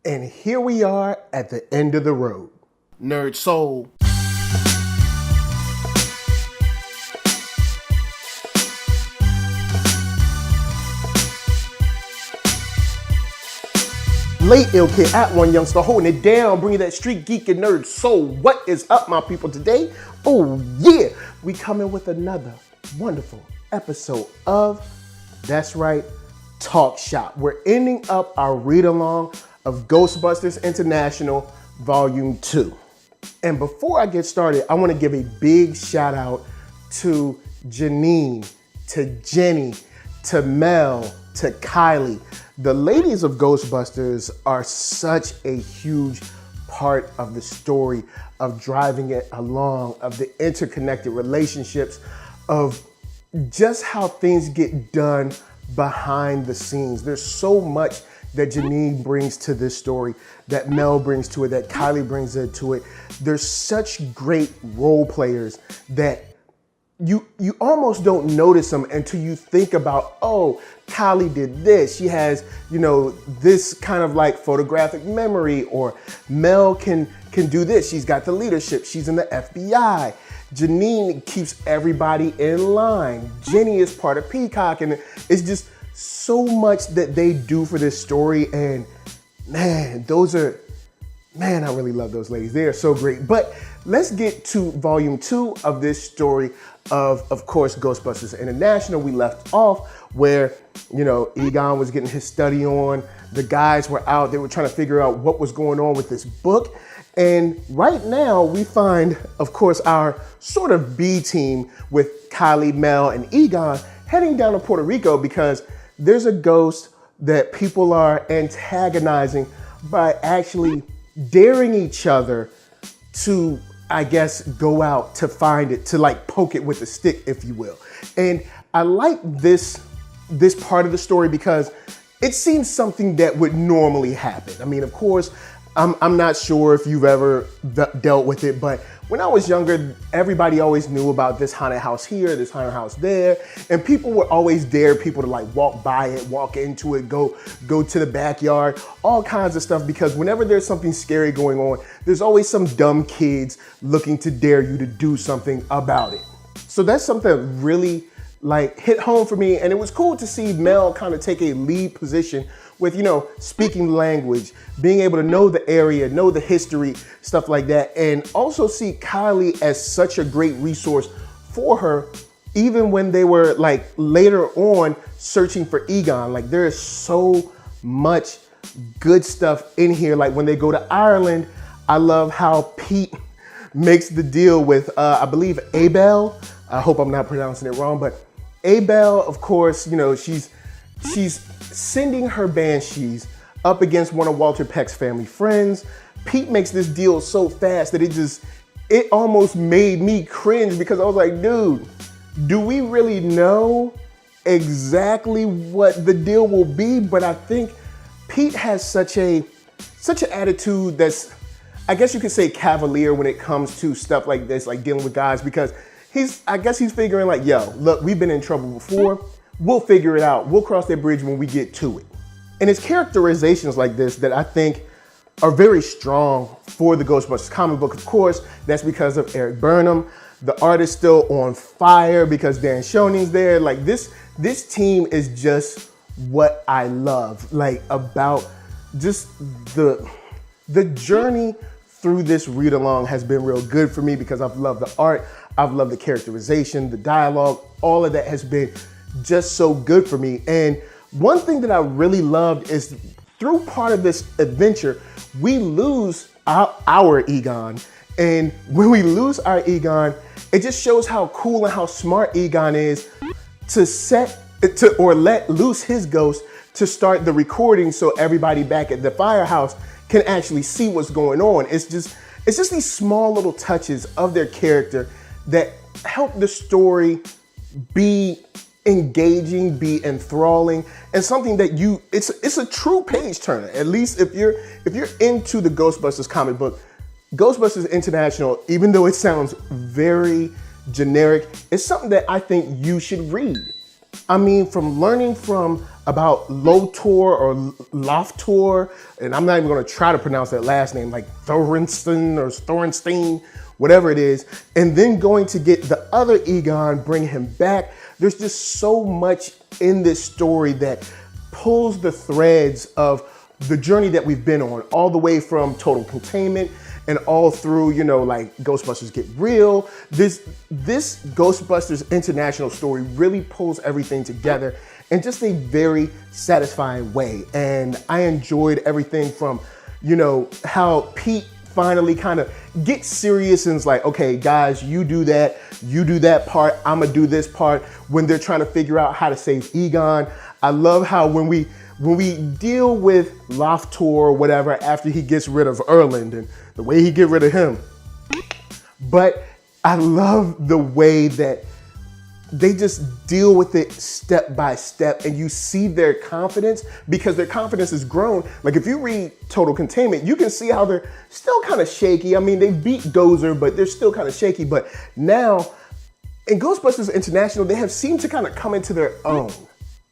And here we are at the end of the road. NERDSoul. Late Ill Kid at OneYoungsta, holding it down, bringing that street geek and nerd soul. What is up, my people, today? Oh yeah, we coming with another wonderful episode of, that's right, Talk Shop. We're ending up our read-along of Ghostbusters International Volume 2. And before I get started, I want to give a big shout out to Janine, to Jenny, to Mel, to Kylie. The ladies of Ghostbusters are such a huge part of the story, of driving it along, of the interconnected relationships, of just how things get done behind the scenes. There's so much that Janine brings to this story, that Mel brings to it, that Kylie brings to it. There's such great role players that you almost don't notice them until you think about, oh, Kylie did this. She has, this kind of like photographic memory, or Mel can do this. She's got the leadership. She's in the FBI. Janine keeps everybody in line. Jenny is part of Peacock, and it's just so much that they do for this story. And man, I really love those ladies. They are so great. But let's get to volume 2 of this story of course, Ghostbusters International. We left off where, Egon was getting his study on. The guys were out. They were trying to figure out what was going on with this book. And right now we find, of course, our sort of B team with Kylie, Mel, and Egon heading down to Puerto Rico because there's a ghost that people are antagonizing by actually daring each other to, I guess, go out to find it, to like poke it with a stick, if you will. And I like this part of the story because it seems something that would normally happen. I mean, of course, I'm not sure if you've ever dealt with it, but when I was younger, everybody always knew about this haunted house here, this haunted house there, and people would always dare people to like walk by it, walk into it, go to the backyard, all kinds of stuff, because whenever there's something scary going on, there's always some dumb kids looking to dare you to do something about it. So that's something that really like hit home for me, and it was cool to see Mel kind of take a lead position with, speaking language, being able to know the area, know the history, stuff like that. And also see Kylie as such a great resource for her, even when they were like later on searching for Egon. Like there is so much good stuff in here. Like when they go to Ireland, I love how Pete makes the deal with, I believe Abel. I hope I'm not pronouncing it wrong, but Abel, of course, she's sending her banshees up against one of Walter Peck's family friends. Pete makes this deal so fast that it almost made me cringe, because I was like, dude, do we really know exactly what the deal will be? But I think Pete has such an attitude that's, I guess you could say, cavalier when it comes to stuff like this, like dealing with guys, because I guess he's figuring like, yo, look, we've been in trouble before. We'll figure it out. We'll cross that bridge when we get to it. And it's characterizations like this that I think are very strong for the Ghostbusters comic book. Of course, that's because of Eric Burnham. The art is still on fire because Dan Schoening's there. Like this team is just what I love, like about just the journey through this read along has been real good for me, because I've loved the art. I've loved the characterization, the dialogue, all of that has been just so good for me. And one thing that I really loved is through part of this adventure, we lose our Egon. And when we lose our Egon, it just shows how cool and how smart Egon is to let loose his ghost to start the recording, so everybody back at the firehouse can actually see what's going on. It's just these small little touches of their character that help the story be engaging, be enthralling, and something that it's a true page turner. At least if you're into the Ghostbusters comic book, Ghostbusters International, even though it sounds very generic, it's something that I think you should read. I mean, from learning from about Lotor or Loftor, and I'm not even gonna try to pronounce that last name, like Thorenstein, whatever it is, and then going to get the other Egon, bring him back. There's just so much in this story that pulls the threads of the journey that we've been on, all the way from Total Containment and all through, you know, like Ghostbusters Get Real. This Ghostbusters International story really pulls everything together in just a very satisfying way. And I enjoyed everything from, you know, how Pete finally kind of gets serious and is like, okay, guys, you do that part, I'm gonna do this part, when they're trying to figure out how to save Egon. I love how when we deal with Loftor or whatever after he gets rid of Erland and the way he get rid of him. But I love the way that they just deal with it step by step, and you see their confidence because their confidence has grown. Like if you read Total Containment, you can see how they're still kind of shaky. I mean, they beat Gozer, but they're still kind of shaky. But now in Ghostbusters International, they have seemed to kind of come into their own.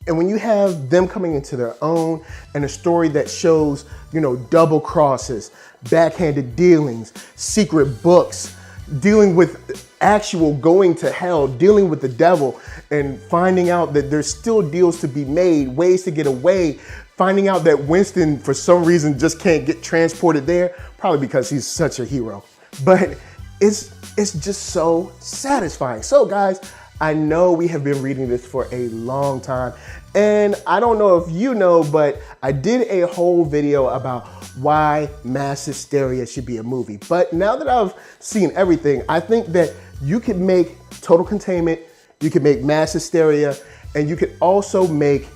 And when you have them coming into their own and a story that shows, you know, double crosses, backhanded dealings, secret books, dealing with actual going to hell, dealing with the devil, and finding out that there's still deals to be made, ways to get away, finding out that Winston, for some reason, just can't get transported there, probably because he's such a hero. But it's just so satisfying. So guys, I know we have been reading this for a long time, and I don't know if you know, but I did a whole video about why Mass Hysteria should be a movie. But now that I've seen everything, I think that you could make Total Containment, you could make Mass Hysteria, and you could also make,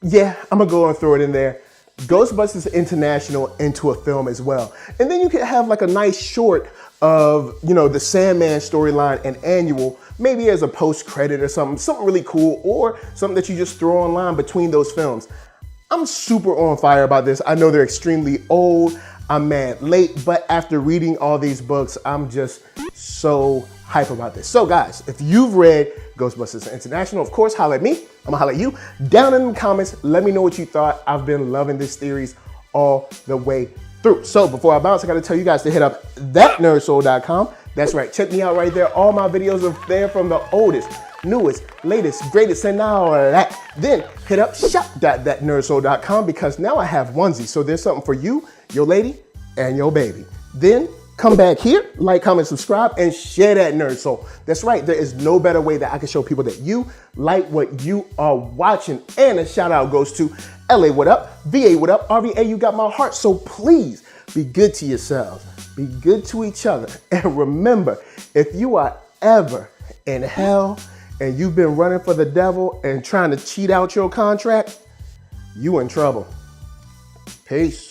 yeah, I'm gonna go and throw it in there, Ghostbusters International into a film as well. And then you could have like a nice short of, you know, the Sandman storyline and Annual, maybe as a post-credit or something really cool, or something that you just throw online between those films. I'm super on fire about this. I know they're extremely old, I'm mad late, but after reading all these books, I'm just so hype about this. So guys, if you've read Ghostbusters International, of course, holla at me. I'm gonna holla at you down in the comments. Let me know what you thought. I've been loving this series all the way through. So before I bounce, I gotta tell you guys to hit up ThatNERDSoul.com. That's right, check me out right there. All my videos are there, from the oldest, newest, latest, greatest, and all of that. Then hit up shop.thatnerdsoul.com because now I have onesies. So there's something for you, your lady, and your baby. Then come back here, like, comment, subscribe, and share that Nerd Soul. That's right, there is no better way that I can show people that you like what you are watching. And a shout out goes to LA, what up? VA, what up? RVA, you got my heart. So please be good to yourselves, be good to each other. And remember, if you are ever in hell and you've been running for the devil and trying to cheat out your contract, you in trouble. Peace.